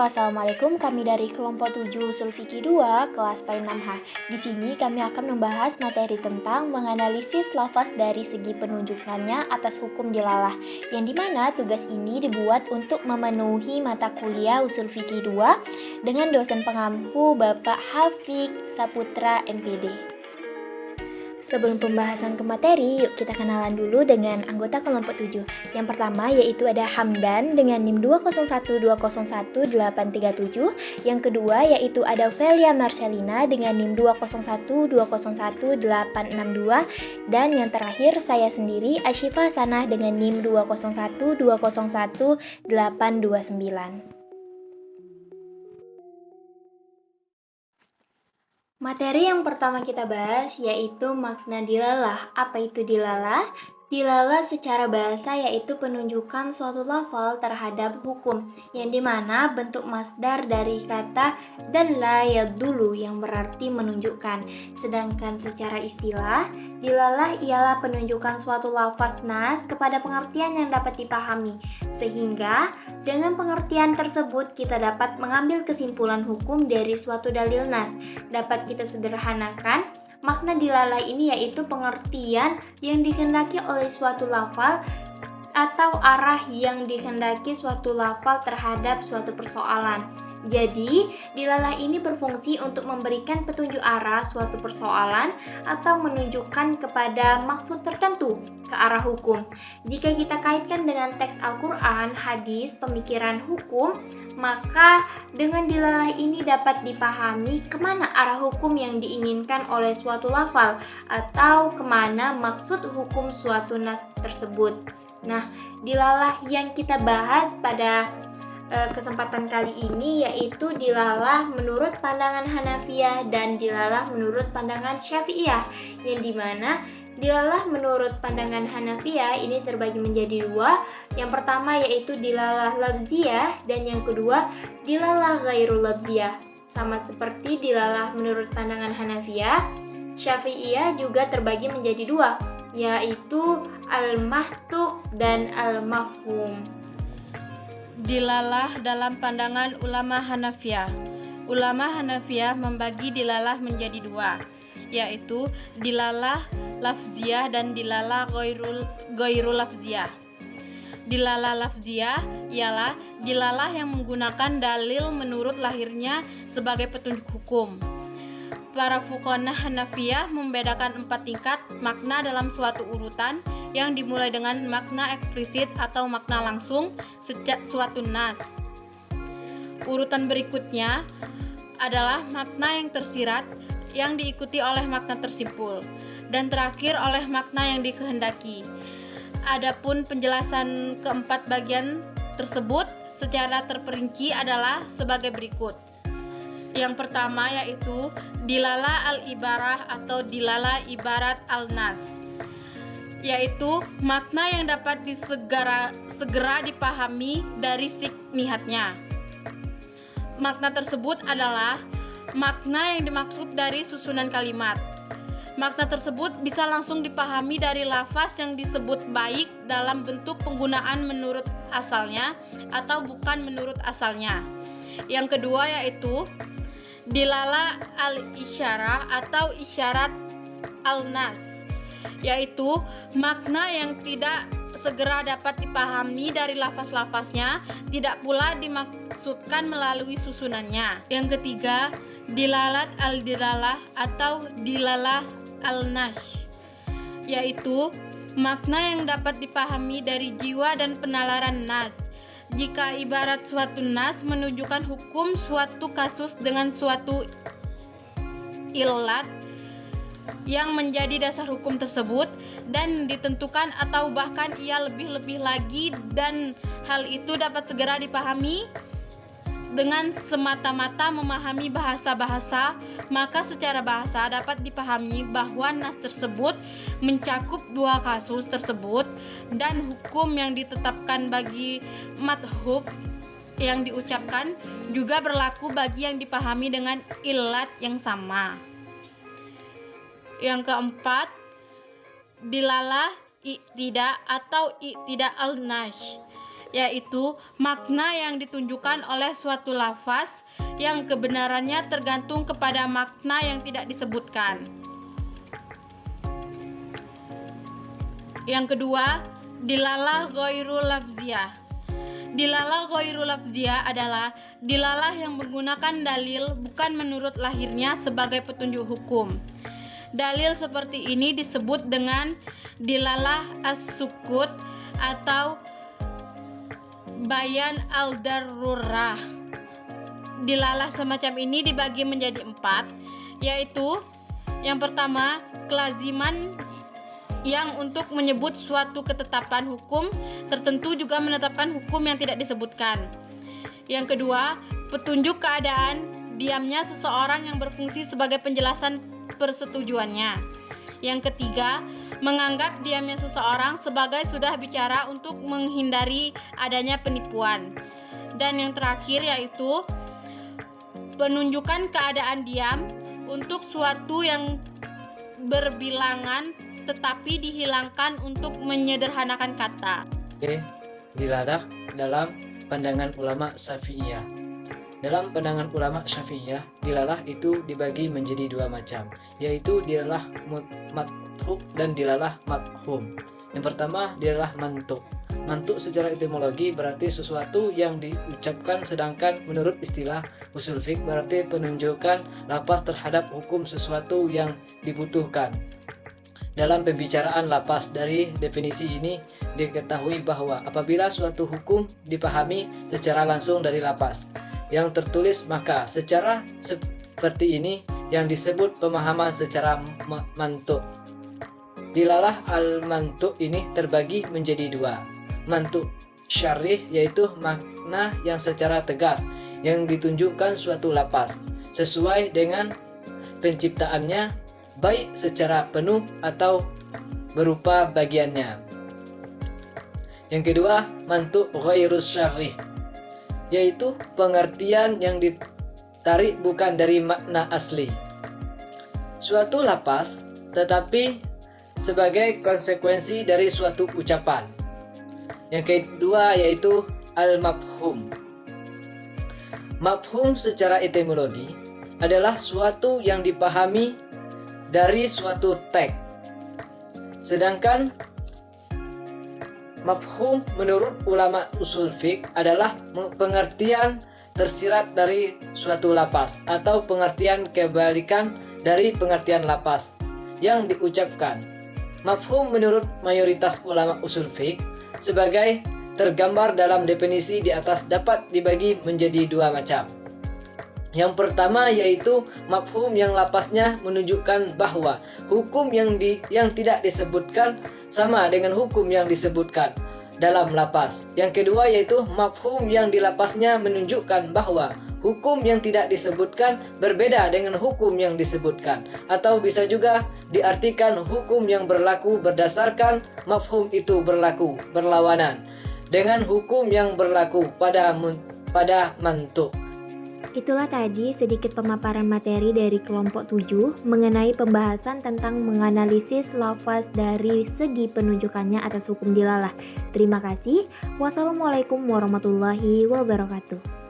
Halo, Assalamualaikum. Kami dari kelompok 7 Usul Fikih 2, kelas PAI 6H. Di sini kami akan membahas materi tentang menganalisis lafaz dari segi penunjukannya atas hukum dilalah, yang dimana tugas ini dibuat untuk memenuhi mata kuliah Usul Fikih 2 dengan dosen pengampu Bapak Hafik Saputra MPD. Sebelum pembahasan ke materi, yuk kita kenalan dulu dengan anggota kelompok 7. Yang pertama yaitu ada Hamdan dengan NIM 201201837. Yang kedua yaitu ada Velia Marcelina dengan NIM 201201862. Dan yang terakhir saya sendiri Asyifa Hasanah dengan NIM 201201829. Materi yang pertama kita bahas yaitu makna dilalah. Apa itu dilalah? Dilalah secara bahasa yaitu penunjukan suatu lafal terhadap hukum, yang dimana bentuk masdar dari kata dalla yadullu yang berarti menunjukkan. Sedangkan secara istilah, dilalah ialah penunjukan suatu lafaz nas kepada pengertian yang dapat dipahami, sehingga dengan pengertian tersebut kita dapat mengambil kesimpulan hukum dari suatu dalil nas. Dapat kita sederhanakan, makna dilalah ini yaitu pengertian yang dikehendaki oleh suatu lafal atau arah yang dikehendaki suatu lafal terhadap suatu persoalan. Jadi, dilalah ini berfungsi untuk memberikan petunjuk arah suatu persoalan atau menunjukkan kepada maksud tertentu ke arah hukum. Jika kita kaitkan dengan teks Al-Quran, hadis, pemikiran hukum, maka dengan dilalah ini dapat dipahami kemana arah hukum yang diinginkan oleh suatu lafal atau kemana maksud hukum suatu nas tersebut. Nah, dilalah yang kita bahas pada kesempatan kali ini yaitu dilalah menurut pandangan Hanafiyah dan dilalah menurut pandangan Syafi'iyah, yang dimana dilalah menurut pandangan Hanafiyah ini terbagi menjadi dua. Yang pertama yaitu dilalah lafziyah dan yang kedua dilalah ghairul lafziyah. Sama seperti dilalah menurut pandangan Hanafiyah, Syafi'iyah juga terbagi menjadi dua, yaitu al-mahtuq dan al-mafhum. Dilalah dalam pandangan ulama Hanafiyah. Ulama Hanafiyah membagi dilalah menjadi dua, yaitu dilalah lafziyah dan dilalah ghairul lafziyah. Dilalah lafziyah ialah dilalah yang menggunakan dalil menurut lahirnya sebagai petunjuk hukum. Para fuqaha Hanafiyah membedakan 4 tingkat makna dalam suatu urutan, yang dimulai dengan makna eksplisit atau makna langsung sejak suatu nas. Urutan berikutnya adalah makna yang tersirat, yang diikuti oleh makna tersimpul, dan terakhir oleh makna yang dikehendaki. Adapun penjelasan keempat bagian tersebut secara terperinci adalah sebagai berikut. Yang pertama yaitu dilalah al-ibarah atau dilalah ibarat al-nas, yaitu makna yang dapat segera dipahami dari nihatnya. Makna tersebut adalah makna yang dimaksud dari susunan kalimat. Makna tersebut bisa langsung dipahami dari lafaz yang disebut baik dalam bentuk penggunaan menurut asalnya atau bukan menurut asalnya. Yang kedua yaitu dilalah al-isyarah atau isyarat al-nas, yaitu makna yang tidak segera dapat dipahami dari lafaz-lafaznya, tidak pula dimaksudkan melalui susunannya. Yang ketiga, dilalat al-dilalah atau dilalah al-nash, yaitu makna yang dapat dipahami dari jiwa dan penalaran nas. Jika ibarat suatu nas menunjukkan hukum suatu kasus dengan suatu illat yang menjadi dasar hukum tersebut dan ditentukan atau bahkan ia lebih-lebih lagi, dan hal itu dapat segera dipahami dengan semata-mata memahami bahasa-bahasa, maka secara bahasa dapat dipahami bahwa nas tersebut mencakup dua kasus tersebut dan hukum yang ditetapkan bagi madhub yang diucapkan juga berlaku bagi yang dipahami dengan illat yang sama. Yang keempat, dilalah i'tidah atau i'tidah al-nash, yaitu makna yang ditunjukkan oleh suatu lafaz yang kebenarannya tergantung kepada makna yang tidak disebutkan. Yang kedua, dilalah ghairul lafziyah. Dilalah ghairul lafziyah adalah dilalah yang menggunakan dalil bukan menurut lahirnya sebagai petunjuk hukum. Dalil seperti ini disebut dengan dilalah as-sukut atau bayan al-darurah. Dilalah semacam ini dibagi menjadi 4, yaitu yang pertama, kelaziman yang untuk menyebut suatu ketetapan hukum tertentu juga menetapkan hukum yang tidak disebutkan. Yang kedua, petunjuk keadaan diamnya seseorang yang berfungsi sebagai penjelasan persetujuannya. Yang ketiga, menganggap diamnya seseorang sebagai sudah bicara untuk menghindari adanya penipuan. Dan yang terakhir yaitu penunjukan keadaan diam untuk suatu yang berbilangan tetapi dihilangkan untuk menyederhanakan kata. Dilalah dalam pandangan ulama Syafi'iyah. Dalam pandangan ulama Syafi'iyah, dilalah itu dibagi menjadi 2 macam, yaitu dilalah matruk dan dilalah mafhum. Yang pertama, dilalah mantuk. Mantuk secara etimologi berarti sesuatu yang diucapkan, sedangkan menurut istilah usul fiqh berarti penunjukan lafaz terhadap hukum sesuatu yang dibutuhkan. Dalam pembicaraan lafaz dari definisi ini diketahui bahwa apabila suatu hukum dipahami secara langsung dari lafaz yang tertulis, maka secara seperti ini yang disebut pemahaman secara mantuk. Dilalah al-mantuk ini terbagi menjadi 2. Mantuk syarih yaitu makna yang secara tegas yang ditunjukkan suatu lafaz sesuai dengan penciptaannya, baik secara penuh atau berupa bagiannya. Yang kedua, mantuk ghairus syarih, yaitu pengertian yang ditarik bukan dari makna asli suatu lafaz, tetapi sebagai konsekuensi dari suatu ucapan. Yang kedua yaitu al-mafhum. Mafhum secara etimologi adalah suatu yang dipahami dari suatu teks. Sedangkan mafhum menurut ulama usul fiqh adalah pengertian tersirat dari suatu lafaz atau pengertian kebalikan dari pengertian lafaz yang diucapkan. Mafhum menurut mayoritas ulama usul fiqh sebagai tergambar dalam definisi di atas dapat dibagi menjadi 2 macam. Yang pertama yaitu mafhum yang lafaznya menunjukkan bahwa hukum yang tidak disebutkan sama dengan hukum yang disebutkan dalam lafaz. Yang kedua yaitu mafhum yang di lafaznya menunjukkan bahwa hukum yang tidak disebutkan berbeda dengan hukum yang disebutkan, atau bisa juga diartikan hukum yang berlaku berdasarkan mafhum itu berlaku berlawanan dengan hukum yang berlaku pada mantuk. Itulah tadi sedikit pemaparan materi dari kelompok 7 mengenai pembahasan tentang menganalisis lafaz dari segi penunjukannya atas hukum dilalah. Terima kasih. Wassalamualaikum warahmatullahi wabarakatuh.